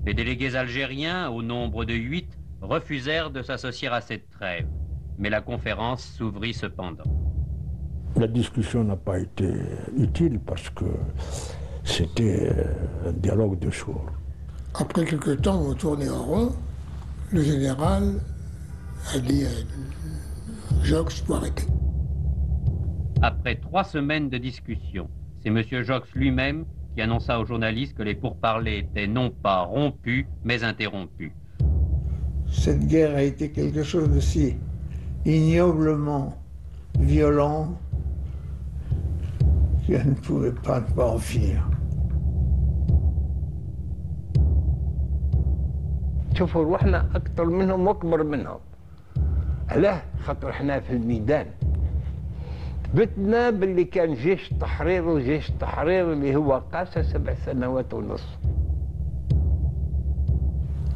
Les délégués algériens, au nombre de 8, refusèrent de s'associer à cette trêve. Mais la conférence s'ouvrit cependant. La discussion n'a pas été utile parce que c'était un dialogue de sourds. Après quelque temps, on tournait en rond. Le général a dit à Jox, il faut arrêter. Après 3 semaines de discussion, c'est M. Jox lui-même qui annonça aux journalistes que les pourparlers étaient non pas rompus, mais interrompus. Cette guerre a été quelque chose de si ignoblement violent que je ne pouvais pas en finir. شوفوا روحنا أكثر منهم وأكبر منهم. علاه؟ خاطر احنا في الميدان. ثبتنا باللي كان جيش التحرير وجيش التحرير اللي هو قاسى 7 سنوات ونص.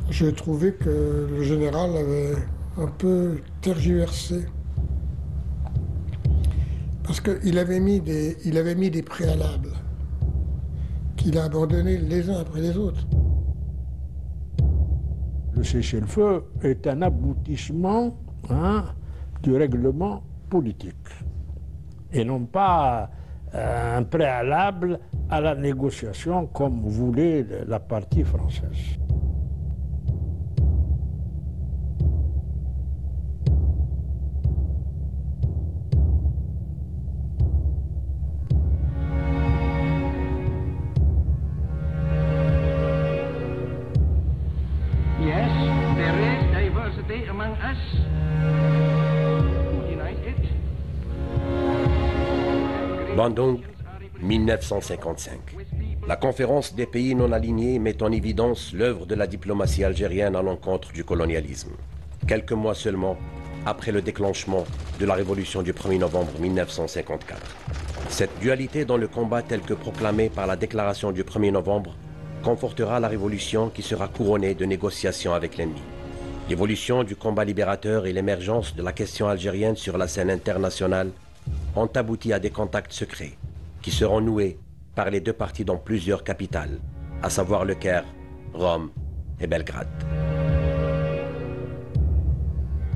J'ai trouvé que le général avait un peu tergiversé. Parce qu'il avait mis des préalables qu'il a abandonnés les uns après les autres. Le cessez-le-feu est un aboutissement du règlement politique et non pas un préalable à la négociation comme voulait la partie française. Bandung, 1955. La conférence des pays non alignés met en évidence l'œuvre de la diplomatie algérienne à l'encontre du colonialisme. Quelques mois seulement après le déclenchement de la révolution du 1er novembre 1954. Cette dualité dans le combat tel que proclamé par la déclaration du 1er novembre confortera la révolution qui sera couronnée de négociations avec l'ennemi. L'évolution du combat libérateur et l'émergence de la question algérienne sur la scène internationale ont abouti à des contacts secrets qui seront noués par les deux parties dans plusieurs capitales, à savoir Le Caire, Rome et Belgrade.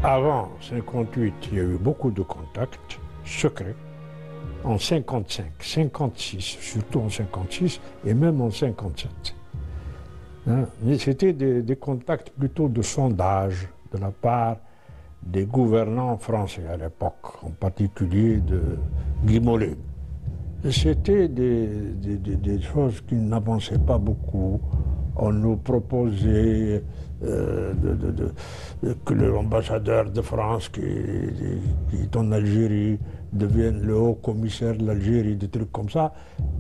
Avant 1958, il y a eu beaucoup de contacts secrets. En 1955, 1956, surtout en 1956 et même en 1957. Mais c'était des contacts plutôt de sondage de la part des gouvernants français à l'époque, en particulier de Guy Mollet. C'était des choses qui n'avançaient pas beaucoup. On nous proposait que l'ambassadeur de France qui est en Algérie devienne le haut commissaire de l'Algérie, des trucs comme ça,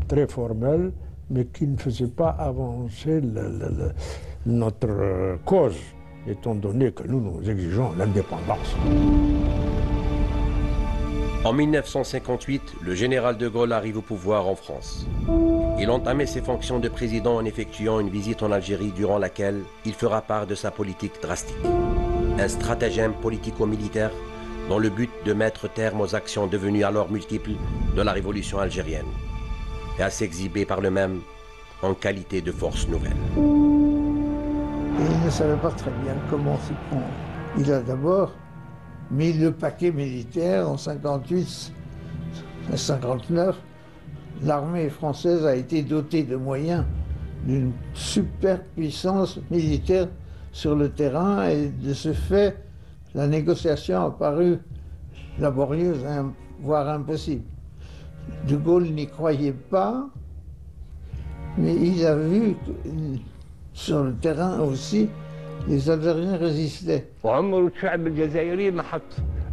très formels, mais qui ne faisaient pas avancer notre cause, étant donné que nous exigeons l'indépendance. En 1958, le général de Gaulle arrive au pouvoir en France. Il entamait ses fonctions de président en effectuant une visite en Algérie durant laquelle il fera part de sa politique drastique. Un stratagème politico-militaire dans le but de mettre terme aux actions devenues alors multiples de la révolution algérienne et à s'exhiber par le même en qualité de force nouvelle. Et il ne savait pas très bien comment s'y prendre. Il a d'abord mis le paquet militaire en 58 et 59. L'armée française a été dotée de moyens d'une super puissance militaire sur le terrain et de ce fait, la négociation a paru laborieuse, voire impossible. De Gaulle n'y croyait pas, mais il a vu que sur le terrain aussi, les Algériens résistaient. وعمر الشعب الجزائري ما حط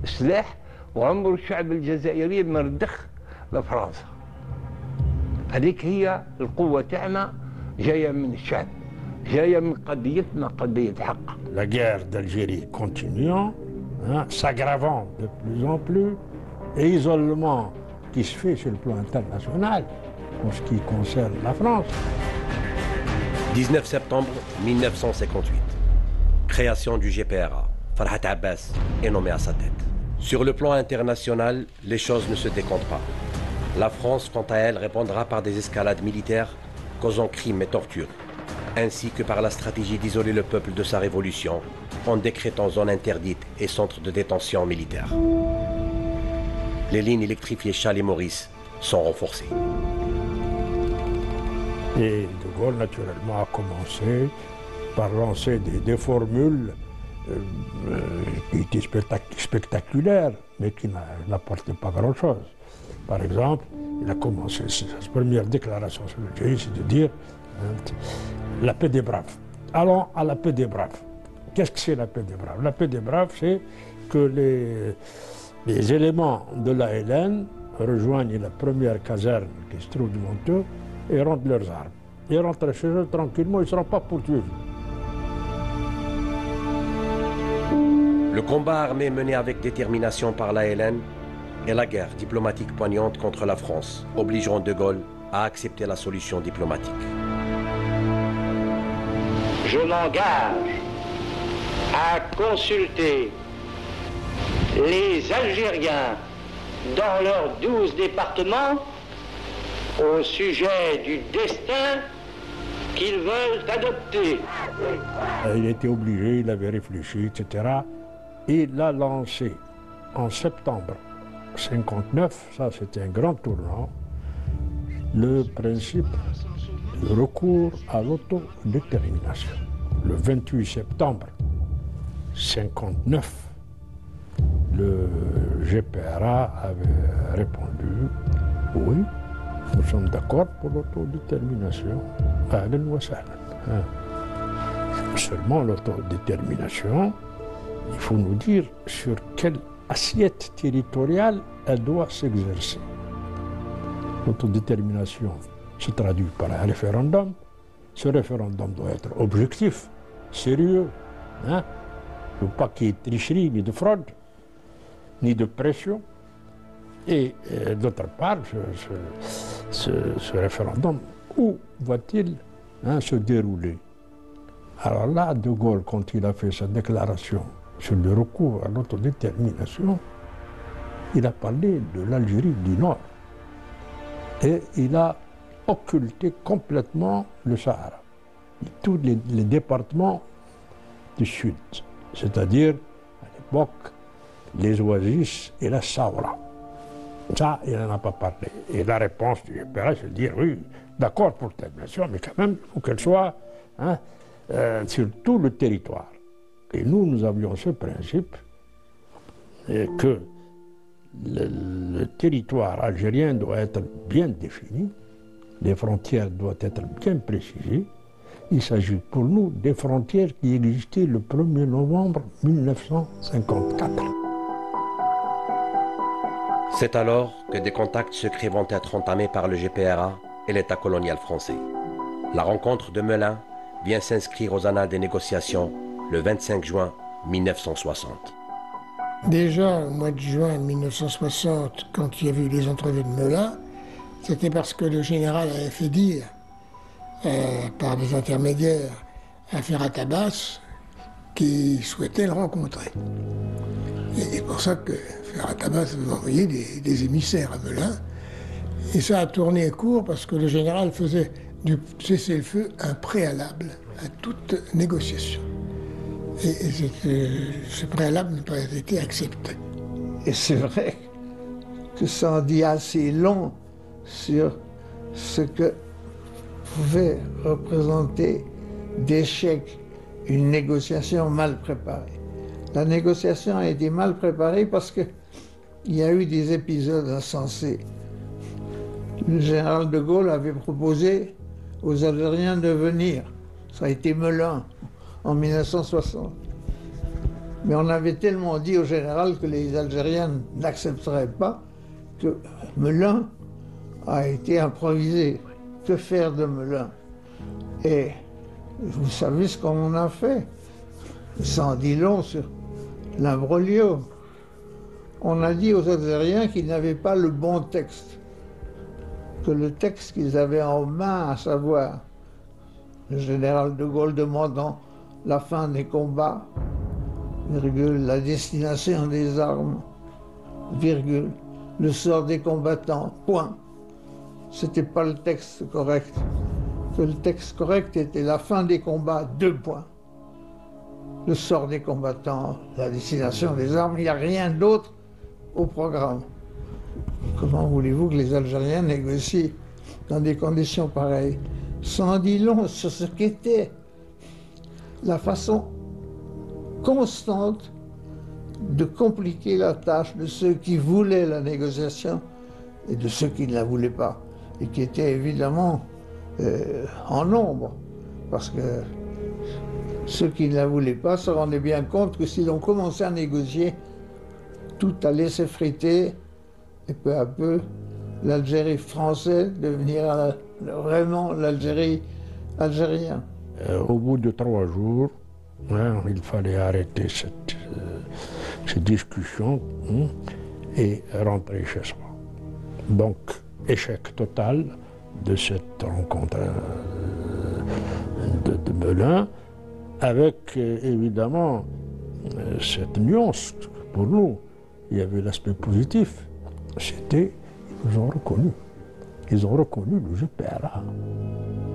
سلاح وعمر الشعب الجزائري ما ردخ لفرنسا. هذيك هي القوة تاعنا جاية من الشعب، جاية من قضيتنا قضية حق. La guerre d'Algérie continuant, s'aggravant de plus en plus, et isolement qui se fait sur le plan international en ce qui concerne la France. 19 septembre 1958. Création du GPRA. Farhat Abbas est nommé à sa tête. Sur le plan international, les choses ne se décomptent pas. La France, quant à elle, répondra par des escalades militaires causant crimes et tortures. ainsi que par la stratégie d'isoler le peuple de sa révolution en décrétant zone interdite et centre de détention militaire. Les lignes électrifiées Charles-et-Maurice sont renforcées. Et De Gaulle, naturellement, a commencé par lancer des formules qui étaient spectaculaires, mais qui n'apportaient pas grand-chose. Par exemple, il a commencé, sa première déclaration sur l'Algérie, c'est de dire la paix des braves. Allons à la paix des braves. Qu'est-ce que c'est la paix des braves? La paix des braves, c'est que les éléments de l'ALN rejoignent la première caserne qui se trouve devant eux et rendent leurs armes. Ils rentrent chez eux tranquillement, ils ne seront pas poursuivis. Le combat armé mené avec détermination par l'ALN et la guerre diplomatique poignante contre la France obligeront De Gaulle à accepter la solution diplomatique. Je m'engage à consulter les Algériens dans leurs 12 départements au sujet du destin qu'ils veulent adopter. Il était obligé, il avait réfléchi, etc. Et il a lancé en septembre 1959, ça c'était un grand tournant, le principe du recours à l'autodétermination. Le 28 septembre 1959, le GPRA avait répondu « Oui, nous sommes d'accord pour l'autodétermination. Ahlan wa sahlan. » Seulement l'autodétermination, il faut nous dire sur quelle assiette territoriale elle doit s'exercer. L'autodétermination se traduit par un référendum. Ce référendum doit être objectif, sérieux, hein? Il ne faut pas qu'il y ait de tricherie, ni de fraude, ni de pression. Et d'autre part, ce référendum, où va-t-il se dérouler? Alors là, De Gaulle, quand il a fait sa déclaration sur le recours à l'autodétermination, il a parlé de l'Algérie du Nord. Et il a occulté complètement le Sahara, tous les départements du Sud, c'est-à-dire, à l'époque, les Oasis et la Saoura. Ça, il n'en a pas parlé. Et la réponse du GPRA, c'est de dire, oui, d'accord pour cette nation, mais quand même, il faut qu'elle soit sur tout le territoire. Et nous avions ce principe que le territoire algérien doit être bien défini, les frontières doivent être bien précisées. Il s'agit pour nous des frontières qui existaient le 1er novembre 1954. C'est alors que des contacts secrets vont être entamés par le GPRA et l'État colonial français. La rencontre de Melun vient s'inscrire aux annales des négociations le 25 juin 1960. Déjà, au mois de juin 1960, quand il y a eu les entrevues de Melun, c'était parce que le général avait fait dire, par des intermédiaires, à Ferhat Abbas, qu'il souhaitait le rencontrer. Et c'est pour ça que Ferhat Abbas avait envoyé des émissaires à Melun. Et ça a tourné court parce que le général faisait du cessez-le-feu un préalable à toute négociation. Et ce préalable n'a pas été accepté. Et c'est vrai que ça en dit assez long sur ce que pouvait représenter d'échec une négociation mal préparée. La négociation a été mal préparée parce qu'il y a eu des épisodes insensés. Le général de Gaulle avait proposé aux Algériens de venir. Ça a été Melun en 1960. Mais on avait tellement dit au général que les Algériens n'accepteraient pas que Melun a été improvisé. Que faire de Melun? Et vous savez ce qu'on a fait? Ça en dit long sur l'imbroglio. On a dit aux Algériens qu'ils n'avaient pas le bon texte, que le texte qu'ils avaient en main, à savoir le général de Gaulle demandant la fin des combats, virgule, la destination des armes, virgule, le sort des combattants, point. C'était pas le texte correct. que le texte correct était la fin des combats, 2 points. Le sort des combattants, la destination des armes, il n'y a rien d'autre au programme. Comment voulez-vous que les Algériens négocient dans des conditions pareilles? Ça en dit long sur ce qu'était la façon constante de compliquer la tâche de ceux qui voulaient la négociation et de ceux qui ne la voulaient pas, et qui étaient évidemment en nombre, parce que ceux qui ne la voulaient pas se rendaient bien compte que si l'on commençait à négocier, tout allait s'effriter, et peu à peu, l'Algérie française devenir vraiment l'Algérie algérienne. Au bout de 3 jours, il fallait arrêter cette discussion et rentrer chez soi. Donc, échec total de cette rencontre de Melun, avec évidemment cette nuance pour nous. Il y avait l'aspect positif, c'était ils ont reconnu le GPRA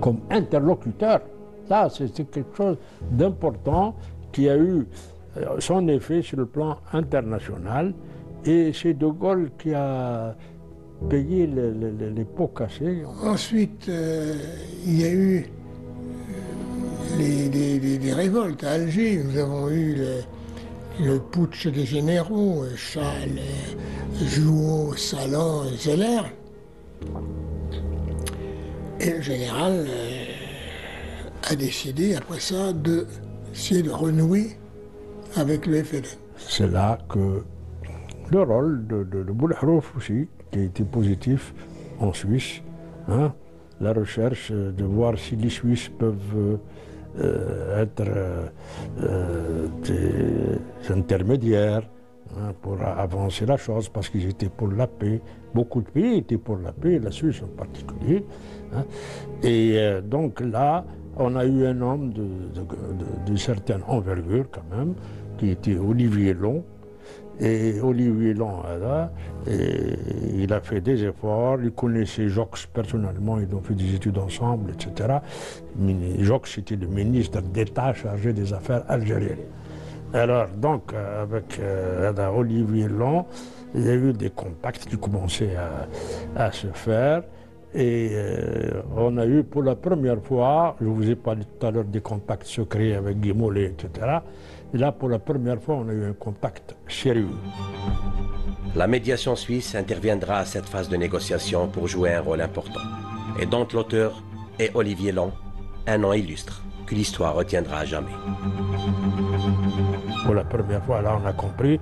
comme interlocuteur. Ça, c'était quelque chose d'important qui a eu son effet sur le plan international, et c'est De Gaulle qui a payé les pots cassés. Ensuite, il y a eu des révoltes à Alger. Nous avons eu le putsch des généraux, Chal, Jouot, Salan et Zeller. Et le général a décidé, après ça, d'essayer de renouer avec le FLN. C'est là que le rôle de Boulahrouf aussi, qui a été positif en Suisse, la recherche de voir si les Suisses peuvent être des intermédiaires pour avancer la chose, parce qu'ils étaient pour la paix. Beaucoup de pays étaient pour la paix, la Suisse en particulier. Et donc là, on a eu un homme de certaine envergure quand même, qui était Olivier Long. Et Olivier Long, il a fait des efforts, il connaissait Jox personnellement, ils ont fait des études ensemble, etc. Jox était le ministre d'État chargé des affaires algériennes. Alors, donc, avec Olivier Long, il y a eu des contacts qui commençaient à se faire. Et on a eu pour la première fois, je vous ai parlé tout à l'heure des contacts secrets avec Guy Mollet, etc. Et là, pour la première fois, on a eu un contact sérieux. La médiation suisse interviendra à cette phase de négociation pour jouer un rôle important, et dont l'auteur est Olivier Long, un nom illustre que l'histoire retiendra à jamais. Pour la première fois, là, on a compris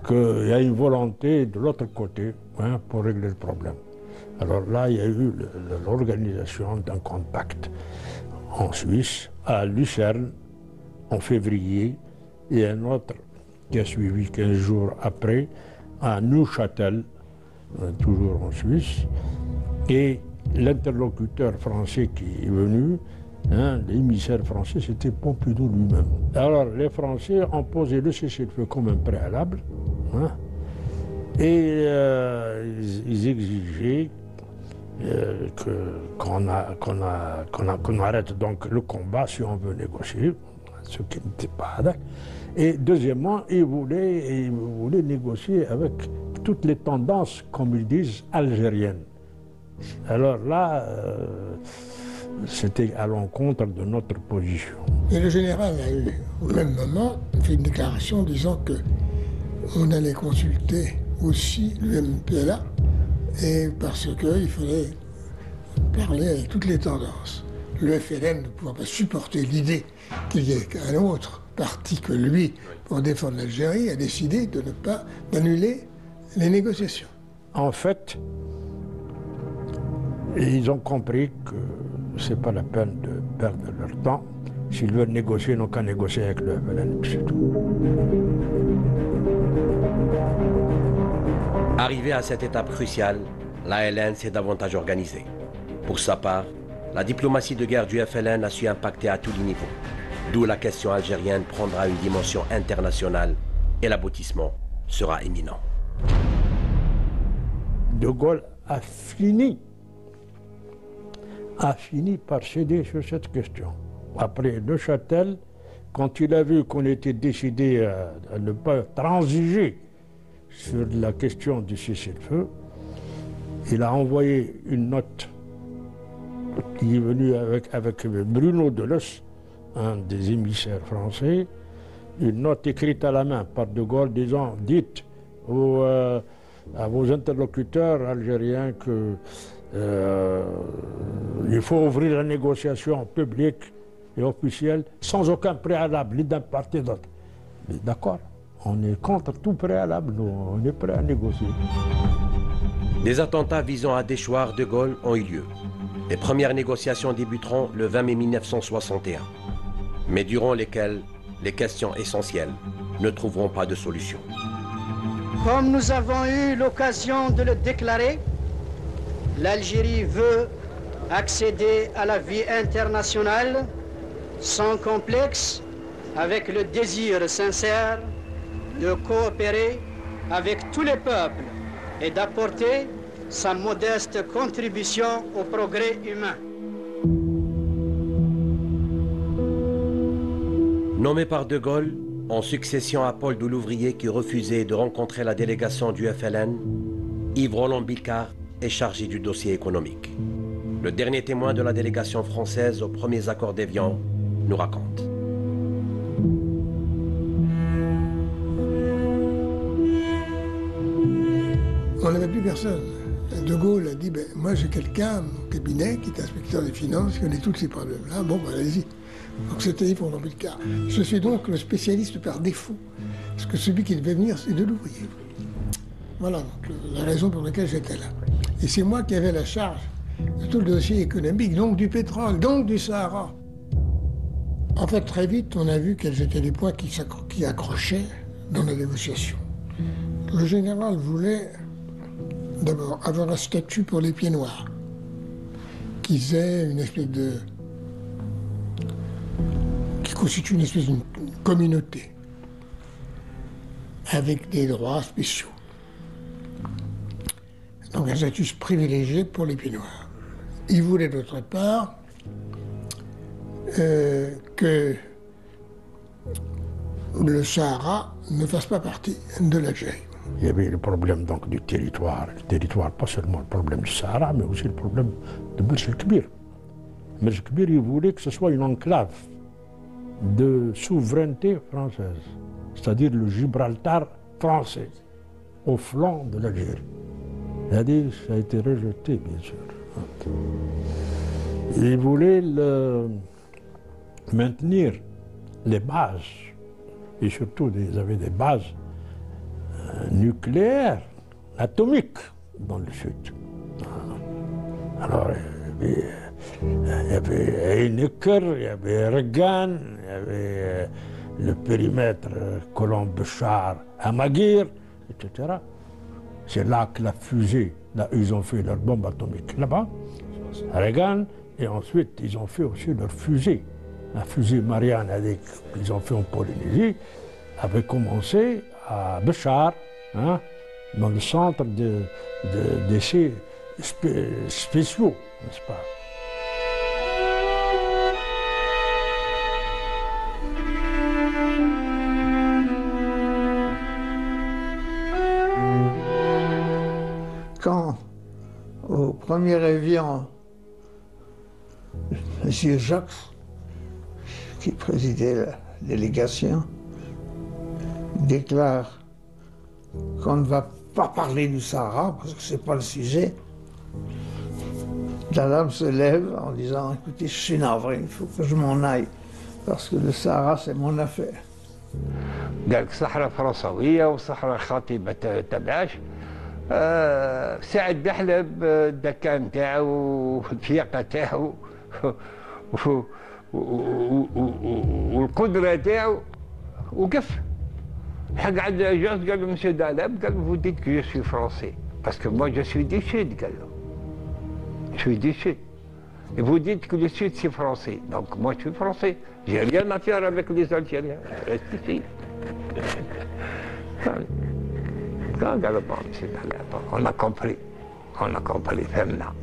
qu'il y a une volonté de l'autre côté pour régler le problème. Alors là, il y a eu l'organisation d'un contact en Suisse, à Lucerne, en février, et un autre qui a suivi 15 jours après, à Neuchâtel, toujours en Suisse. Et l'interlocuteur français qui est venu, l'émissaire français, c'était Pompidou lui-même. Alors les Français ont posé le cessez-le-feu comme un préalable, et ils exigeaient qu'on arrête donc le combat si on veut négocier, ce qui n'était pas d'accord. Et deuxièmement, ils voulaient négocier avec toutes les tendances, comme ils disent, algériennes. Alors là, c'était à l'encontre de notre position. Et le général a eu, au même moment, fait une déclaration disant qu'on allait consulter aussi l'UMPLA, et parce qu'il fallait parler avec toutes les tendances. Le FLN ne pouvait pas supporter l'idée qu'il y ait un autre parti que lui pour défendre l'Algérie, a décidé de ne pas d'annuler les négociations. En fait, ils ont compris que c'est pas la peine de perdre leur temps. S'ils veulent négocier, ils n'ont qu'à négocier avec le FLN, c'est tout. Arrivé à cette étape cruciale, l'ALN s'est davantage organisée. Pour sa part, la diplomatie de guerre du FLN a su impacter à tous les niveaux, d'où la question algérienne prendra une dimension internationale et l'aboutissement sera imminent. De Gaulle a fini a fini par céder sur cette question. Après Neuchâtel, quand il a vu qu'on était décidé à ne pas transiger sur la question du cessez-le-feu, il a envoyé une note qui est venue avec Bruno Deleuze, un des émissaires français, une note écrite à la main par De Gaulle disant « Dites à vos interlocuteurs algériens qu'il faut ouvrir la négociation publique et officielle sans aucun préalable, ni d'un part et d'autre. » D'accord, on est contre tout préalable, nous, on est prêt à négocier. Des attentats visant à déchoir De Gaulle ont eu lieu. Les premières négociations débuteront le 20 mai 1961, mais durant lesquelles les questions essentielles ne trouveront pas de solution. Comme nous avons eu l'occasion de le déclarer, l'Algérie veut accéder à la vie internationale sans complexe, avec le désir sincère de coopérer avec tous les peuples et d'apporter sa modeste contribution au progrès humain. Nommé par De Gaulle, en succession à Paul Delouvrier qui refusait de rencontrer la délégation du FLN, Yves Roland-Bicard est chargé du dossier économique. Le dernier témoin de la délégation française aux premiers accords d'Évian nous raconte. On n'avait plus personne. De Gaulle a dit, moi j'ai quelqu'un, mon cabinet, qui est inspecteur des finances, qui connaît tous ces problèmes-là, bon, allez-y. Donc c'était Yves Roland-Bicard. Je suis donc le spécialiste par défaut, parce que celui qui devait venir, c'est Delouvrier. Voilà donc, la raison pour laquelle j'étais là. Et c'est moi qui avais la charge de tout le dossier économique, donc du pétrole, donc du Sahara. En fait, très vite, on a vu quels étaient les points qui accrochaient dans la négociation. Le général voulait d'abord avoir un statut pour les pieds noirs, qu'ils aient une espèce de... qui constitue une espèce de communauté, avec des droits spéciaux. Donc un statut privilégié pour les pieds noirs. Il voulait d'autre part que le Sahara ne fasse pas partie de l'Algérie. Il y avait le problème donc du territoire. Le territoire, pas seulement le problème du Sahara, mais aussi le problème de Merj el-Kbir. Merj el-Kbir, il voulait que ce soit une enclave de souveraineté française, c'est-à-dire le Gibraltar français, au flanc de l'Algérie. C'est-à-dire, ça a été rejeté, bien sûr. Il voulait maintenir les bases, et surtout, ils avaient des bases nucléaires, atomiques, dans le sud. Alors, il y avait Heinecker, il y avait Reagan, il y avait le périmètre Colomb-Béchar à Maguire, etc. C'est là que la fusée, là ils ont fait leur bombe atomique, là-bas, Reagan, et ensuite ils ont fait aussi leur fusée. La fusée Marianne qu'ils ont fait en Polynésie avait commencé à Béchar, hein, dans le centre d'essais spéciaux, n'est-ce pas? Quand, au premier Évian, M. Jacques, qui présidait la délégation, déclare qu'on ne va pas parler du Sahara parce que ce n'est pas le sujet, la dame se lève en disant « Écoutez, je suis navré, il faut que je m'en aille parce que le Sahara, c'est mon affaire. » قال لك صحراء فرنسويه وصحراء خاطبه تبعاش سعد بيحلب الدكان نتاعو والفياقه تاعو والقدره تاعو وقف. قعد جوز قال له مسيو دالاب قال له vous dites que je suis français parce que moi je suis du sud قال له je suis du sud et vous dites que le sud c'est français donc moi je suis français j'ai rien à faire avec les Algériens reste ici. قال له bon monsieur دالاب on a compris فهمنا.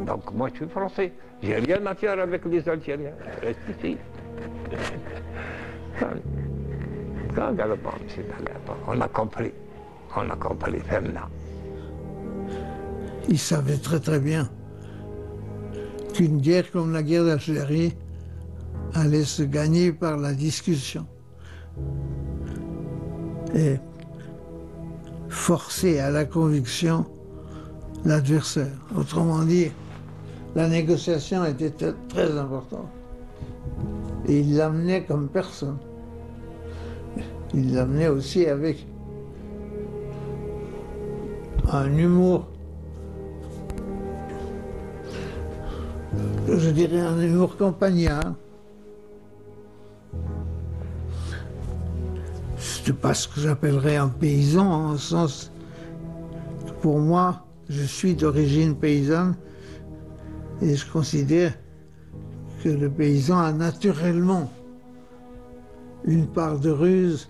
Donc moi je suis français. J'ai rien à faire avec les Algériens. Je reste ici. On a compris. On a compris, Femna. Il savait très très bien qu'une guerre comme la guerre d'Algérie allait se gagner par la discussion. Et forcer à la conviction l'adversaire. Autrement dit, la négociation était très importante. Et il l'amenait comme personne. Il l'amenait aussi avec un humour, je dirais un humour campagnard. C'est pas ce que j'appellerais un paysan, en sens, pour moi, je suis d'origine paysanne et je considère que le paysan a naturellement une part de ruse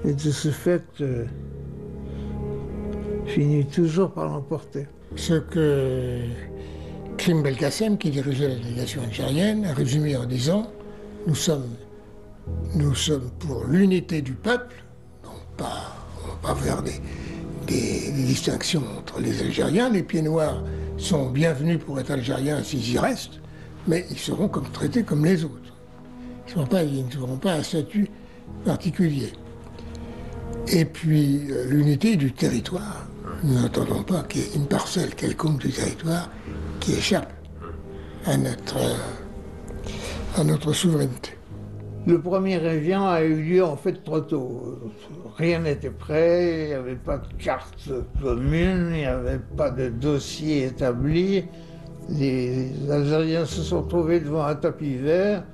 et de ce fait finit toujours par l'emporter. Ce que Krim Belkacem, qui dirigeait la délégation algérienne, a résumé en disant « Nous sommes pour l'unité du peuple, donc on va pas faire des distinctions entre les Algériens. Les pieds noirs sont bienvenus pour être algériens s'ils y restent, mais ils seront traités comme les autres. Ils n'auront pas un statut particulier. Et puis l'unité du territoire. Nous n'entendons pas qu'il y ait une parcelle quelconque du territoire qui échappe à notre souveraineté. Le premier Évian a eu lieu en fait trop tôt. Rien n'était prêt, il n'y avait pas de carte commune, il n'y avait pas de dossier établi. Les Algériens se sont trouvés devant un tapis vert.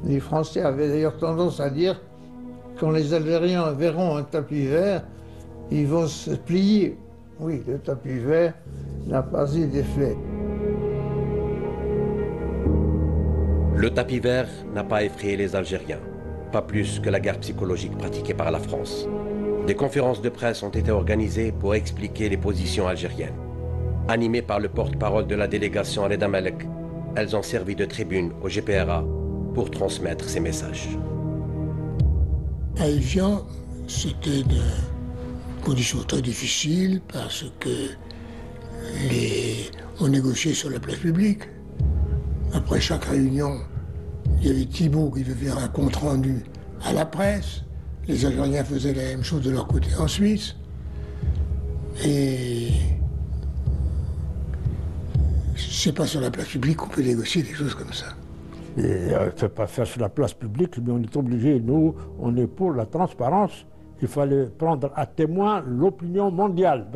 Les Français avaient d'ailleurs tendance à dire quand les Algériens verront un tapis vert, ils vont se plier. Oui, le tapis vert n'a pas eu d'effet. Le tapis vert n'a pas effrayé les Algériens, pas plus que la guerre psychologique pratiquée par la France. Des conférences de presse ont été organisées pour expliquer les positions algériennes. Animées par le porte-parole de la délégation Reda Malek, elles ont servi de tribune au GPRA pour transmettre ces messages. À Évian, c'était une position très difficile parce que on négociait sur la place publique. Après chaque réunion, il y avait Thibault qui devait faire un compte-rendu à la presse. Les Algériens faisaient la même chose de leur côté en Suisse. Et c'est pas sur la place publique qu'on peut négocier des choses comme ça. Et on ne peut pas faire sur la place publique, mais on est obligé, nous, on est pour la transparence. Il fallait prendre à témoin l'opinion mondiale.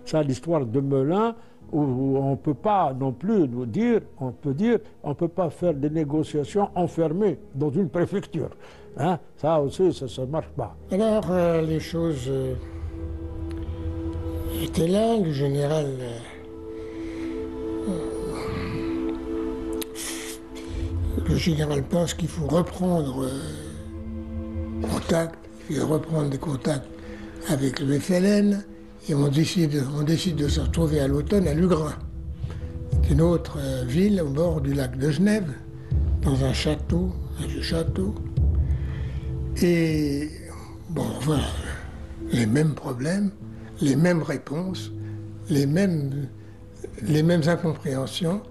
Ça, l'histoire de Melun, où on ne peut pas non plus nous dire, on ne peut pas faire des négociations enfermées dans une préfecture. Hein? Ça aussi, ça ne marche pas. Alors, les choses étaient là. Le général pense qu'il faut reprendre contact, il faut reprendre des contacts avec le FLN. Et on décide de se retrouver à l'automne à Lugrin, une autre ville au bord du lac de Genève, dans un château, un vieux château. Et bon, voilà, les mêmes problèmes, les mêmes réponses, les mêmes incompréhensions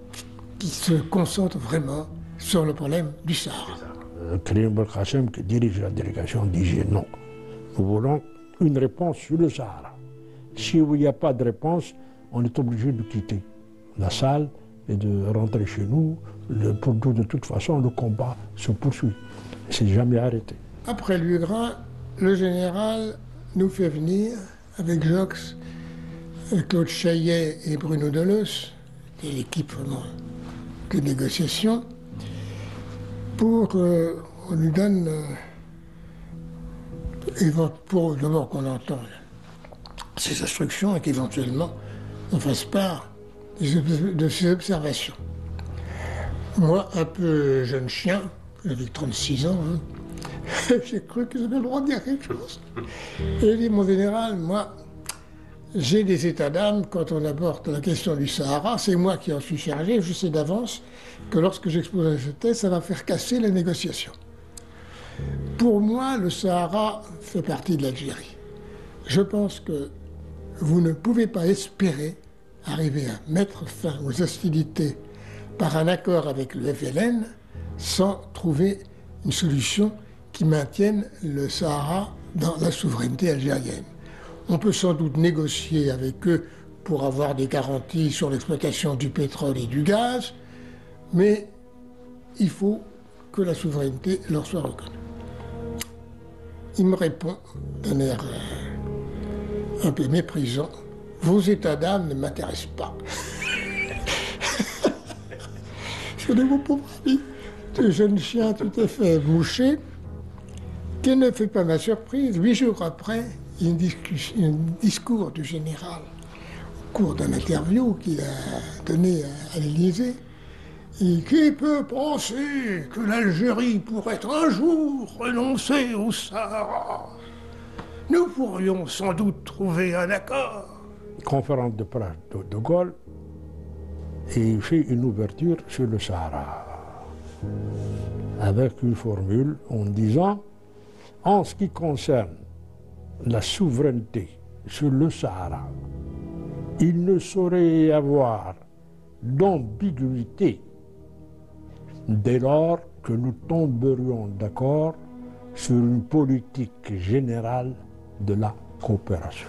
qui se concentrent vraiment sur le problème du Sahara. Krim Belkacem, qui dirige la délégation, disait non. Nous voulons une réponse sur le Sahara. Si il n'y a pas de réponse, on est obligé de quitter la salle et de rentrer chez nous. De toute façon, le combat se poursuit. C'est jamais arrêté. Après Lugrin, le général nous fait venir avec Jox, Claude Chaillet et Bruno Deleuze, et l'équipe vraiment de négociation, pour on lui donne, pour d'abord qu'on entende ses instructions et qu'éventuellement on fasse part de ses observations. Moi, un peu jeune chien, j'avais 36 ans, j'ai cru que j'avais le droit de dire quelque chose. Et j'ai dit, mon général, moi, j'ai des états d'âme quand on aborde la question du Sahara. C'est moi qui en suis chargé. Je sais d'avance que lorsque j'exposerai ce texte, ça va faire casser la négociation. Pour moi, le Sahara fait partie de l'Algérie. Je pense que vous ne pouvez pas espérer arriver à mettre fin aux hostilités par un accord avec le FLN sans trouver une solution qui maintienne le Sahara dans la souveraineté algérienne. On peut sans doute négocier avec eux pour avoir des garanties sur l'exploitation du pétrole et du gaz, mais il faut que la souveraineté leur soit reconnue. Il me répond d'un air un peu méprisant. Vos états d'âme ne m'intéressent pas. Je dis, mon pauvre ami, ce jeune chien tout à fait mouché, qui ne fait pas ma surprise. 8 jours après, un discours du général au cours d'une interview qu'il a donnée à l'Élysée. Et qui peut penser que l'Algérie pourrait un jour renoncer au Sahara? Nous pourrions sans doute trouver un accord. Conférence de presse de Gaulle, et il fait une ouverture sur le Sahara, avec une formule en disant, en ce qui concerne la souveraineté sur le Sahara, il ne saurait y avoir d'ambiguïté dès lors que nous tomberions d'accord sur une politique générale de la coopération.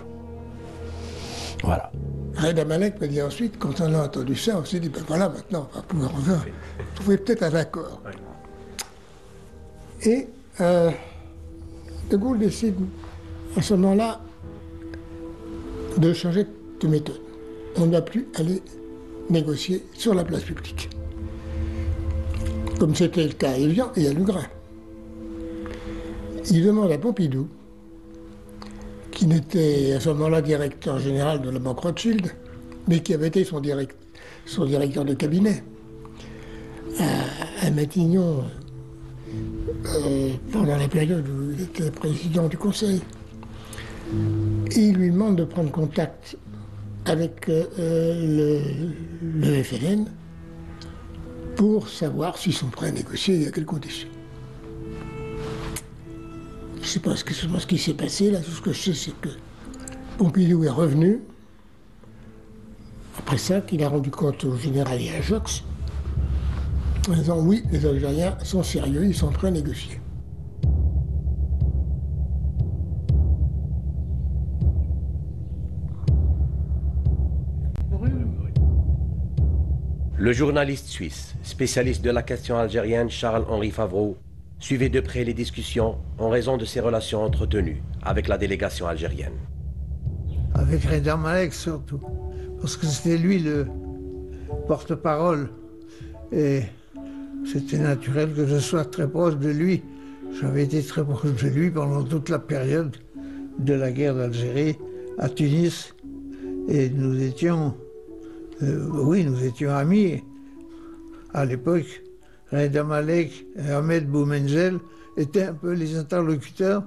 Voilà. Reda Amalek m'a dit ensuite, quand on a entendu ça, on s'est dit, ben voilà, maintenant on va pouvoir trouver peut-être un accord. Et De Gaulle décide à ce moment-là de changer de méthode. On ne va plus aller négocier sur la place publique. Comme c'était le cas à Évian et à Lugrain. Il demande à Pompidou, qui n'était à ce moment-là directeur général de la Banque Rothschild, mais qui avait été son directeur de cabinet, à Matignon, pendant la période où il était président du Conseil. Et il lui demande de prendre contact avec le FLN pour savoir s'ils sont prêts à négocier et à quelles conditions. Je ne sais pas ce qui s'est passé, là. Tout ce que je sais, c'est que Pompidou est revenu, après ça, qu'il a rendu compte au général et à Jox, en disant oui, les Algériens sont sérieux, ils sont prêts à négocier. Le journaliste suisse, spécialiste de la question algérienne, Charles-Henri Favreau, suivait de près les discussions en raison de ses relations entretenues avec la délégation algérienne. Avec Reda Amalek surtout, parce que c'était lui le porte-parole. Et c'était naturel que je sois très proche de lui. J'avais été très proche de lui pendant toute la période de la guerre d'Algérie à Tunis. Et nous étions, nous étions amis. À l'époque, Reda Amalek et Ahmed Boumenzel étaient un peu les interlocuteurs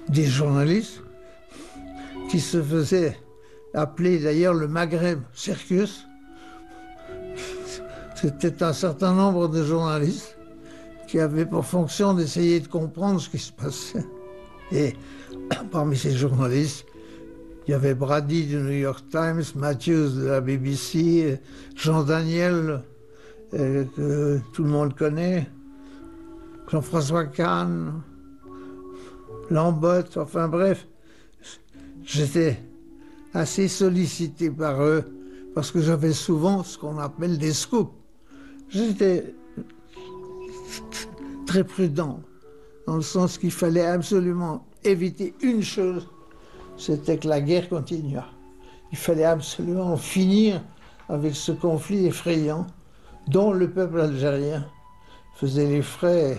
des journalistes qui se faisaient appeler d'ailleurs le Maghreb Circus. C'était un certain nombre de journalistes qui avaient pour fonction d'essayer de comprendre ce qui se passait. Et parmi ces journalistes, il y avait Brady du New York Times, Matthews de la BBC, Jean Daniel, que tout le monde connaît, Jean-François Kahn, Lambotte, enfin bref. J'étais assez sollicité par eux parce que j'avais souvent ce qu'on appelle des scoops. J'étais très prudent, dans le sens qu'il fallait absolument éviter une chose, c'était que la guerre continuât. Il fallait absolument finir avec ce conflit effrayant dont le peuple algérien faisait les frais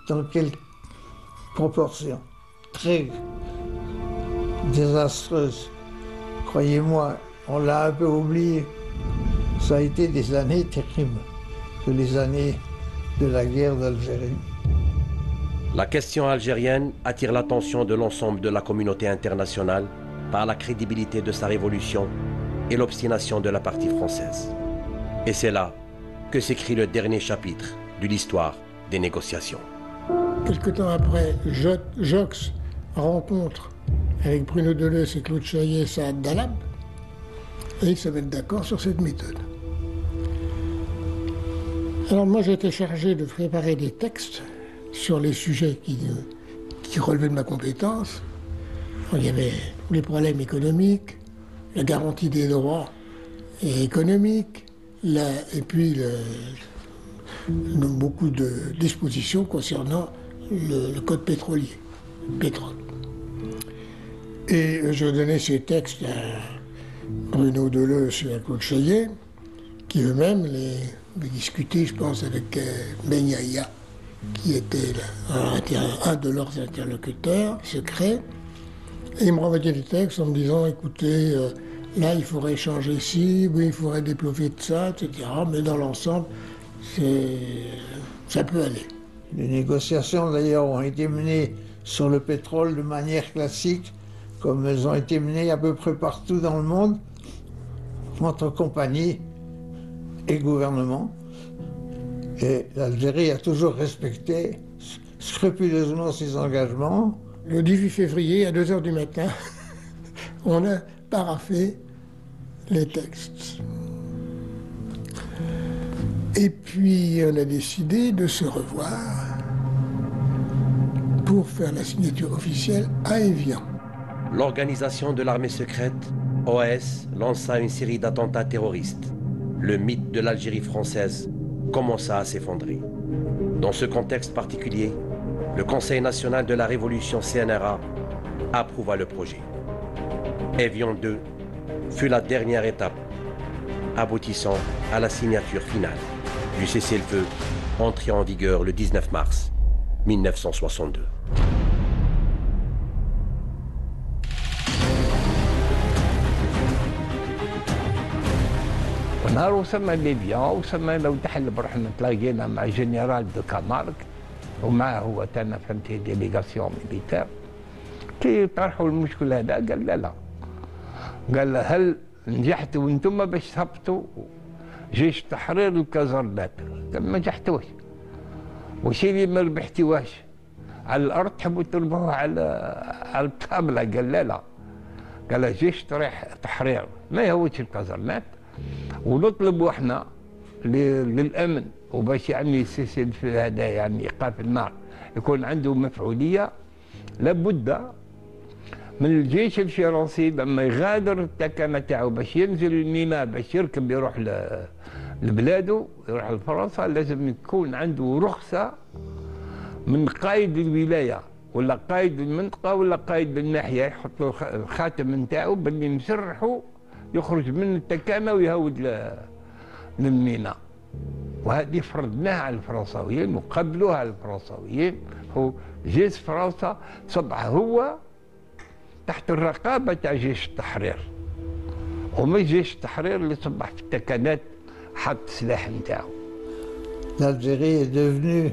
dans quelle proportion très désastreuse. Croyez-moi, on l'a un peu oublié. Ça a été des années terribles, que les années de la guerre d'Algérie. La question algérienne attire l'attention de l'ensemble de la communauté internationale par la crédibilité de sa révolution et l'obstination de la partie française. Et c'est là que s'écrit le dernier chapitre de l'histoire des négociations. Quelque temps après, Jox rencontre avec Bruno Deleuze et Claude Chaillet Saad Dalab, et ils se mettent d'accord sur cette méthode. Alors moi j'ai été chargé de préparer des textes sur les sujets qui relevaient de ma compétence. Il y avait les problèmes économiques, la garantie des droits et économiques, et puis beaucoup de dispositions concernant le code pétrolier, le pétrole. Et je donnais ces textes à Bruno Deleuze et à Claude Chaillet, qui eux-mêmes les discutaient, je pense, avec Ben Yahya, qui était un de leurs interlocuteurs secrets. Et ils me renvoyaient des textes en me disant, écoutez, là il faudrait changer ci, oui, il faudrait déployer de ça, etc. Mais dans l'ensemble, ça peut aller. Les négociations d'ailleurs ont été menées sur le pétrole de manière classique, comme elles ont été menées à peu près partout dans le monde, entre compagnies et gouvernements. Et l'Algérie a toujours respecté scrupuleusement ses engagements. Le 18 février, à 2h du matin, on a paraphé les textes. Et puis, on a décidé de se revoir pour faire la signature officielle à Évian. L'organisation de l'armée secrète, OAS, lança une série d'attentats terroristes. Le mythe de l'Algérie française commença à s'effondrer. Dans ce contexte particulier, le Conseil national de la Révolution CNRA approuva le projet. Évian 2 fut la dernière étape, aboutissant à la signature finale du cessez-le-feu entré en vigueur le 19 mars 1962. ونهار وصلنا ليبيا وصلنا وتحل بروحنا تلاقينا مع جنرال دو كامارك ومعه هو تانا فهمتي ديليغاسيون ميليتير كي طرحوا المشكل هذا قال لا قال هل نجحتوا وانتم باش تهبطوا جيش تحرير الكازرنات؟ قال ما نجحتوش. وشي اللي ما ربحتوهش على الارض تحبوا تربحوه على الطابله؟ قال لا قال جيش تحرير ما يهوش الكازرنات ونطلبوا احنا للامن وباش يعني السلسل في هذا يعني ايقاف النار يكون عنده مفعوليه. لابد من الجيش الفرنسي لما يغادر التكنه تاعو باش ينزل الميناء باش يركب يروح لبلاده يروح لفرنسا لازم يكون عنده رخصه من قائد الولايه ولا قائد المنطقه ولا قائد الناحيه، يحط له الخاتم نتاعو باللي مسرحه يخرج من التكانه ويهود للميناء. وهذه فرضناها على الفرنساويين وقبلوها الفرنساويين. هو جيش فرنسا صبح هو تحت الرقابه تاع جيش التحرير ومش جيش التحرير اللي صبح في التكانات حط السلاح نتاعو. L'Algérie est devenue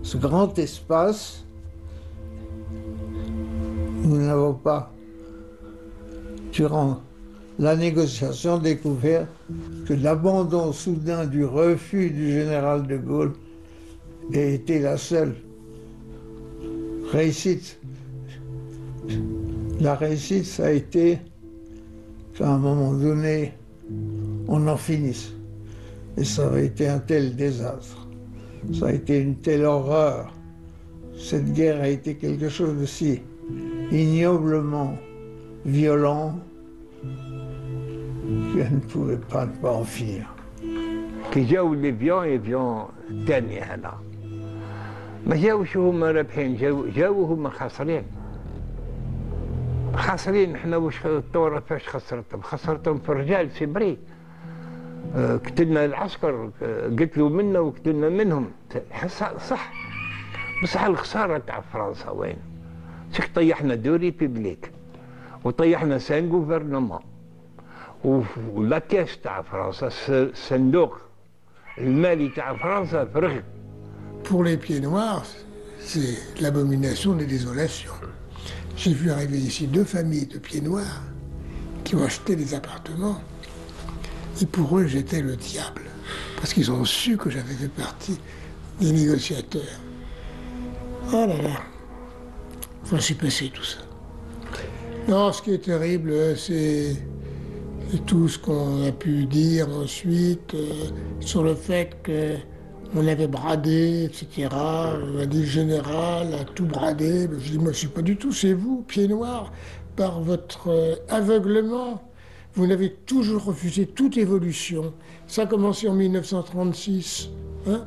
ce grand espace. Nous n'avons pas, durant la négociation, découvert que l'abandon soudain du refus du général de Gaulle ait été la seule réussite. La réussite, ça a été qu'à un moment donné, on en finisse. Et ça a été un tel désastre, ça a été une telle horreur. Cette guerre a été quelque chose de si ignoblement violent qu'elle ne pouvait pas en finir. كي جاو ليبيان الثاني هنا ما جاوش هما رابحين، جاو هما خاسرين. احنا واش الثوره فاش خسرتهم في الرجال سي قتلنا العسكر، قتلوا منا وقتلنا منهم صح، بصح الخساره تاع فرنسا وين؟ سيك طيحنا دو ريبوبليك وطيحنا سان غوفرنمون ولا كاس تاع فرنسا الصندوق المالي تاع فرنسا فرغ. Pour les pieds noirs, c'est l'abomination des désolations. J'ai vu arriver ici 2 familles de pieds noirs qui ont acheté des appartements. Et pour eux, j'étais le diable. Parce qu'ils ont su que j'avais fait partie des négociateurs. Oh là là, ça s'est passé tout ça. Non, ce qui est terrible, c'est tout ce qu'on a pu dire ensuite sur le fait qu'on avait bradé, etc. On a dit le général a tout bradé. Je dis, moi, je ne suis pas du tout, c'est vous, pieds noirs, par votre aveuglement. Vous n'avez toujours refusé toute évolution. Ça a commencé en 1936, hein,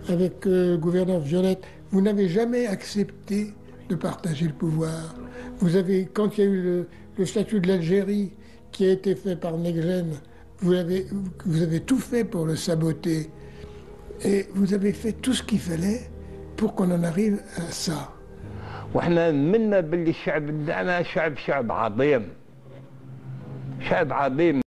avec le gouverneur Violette. Vous n'avez jamais accepté de partager le pouvoir. Vous avez, quand il y a eu le statut de l'Algérie qui a été fait par Neglen, vous avez tout fait pour le saboter. Et vous avez fait tout ce qu'il fallait pour qu'on en arrive à ça. واحنا منا باللي الشعب بتاعنا شعب عظيم. شعب عظيم.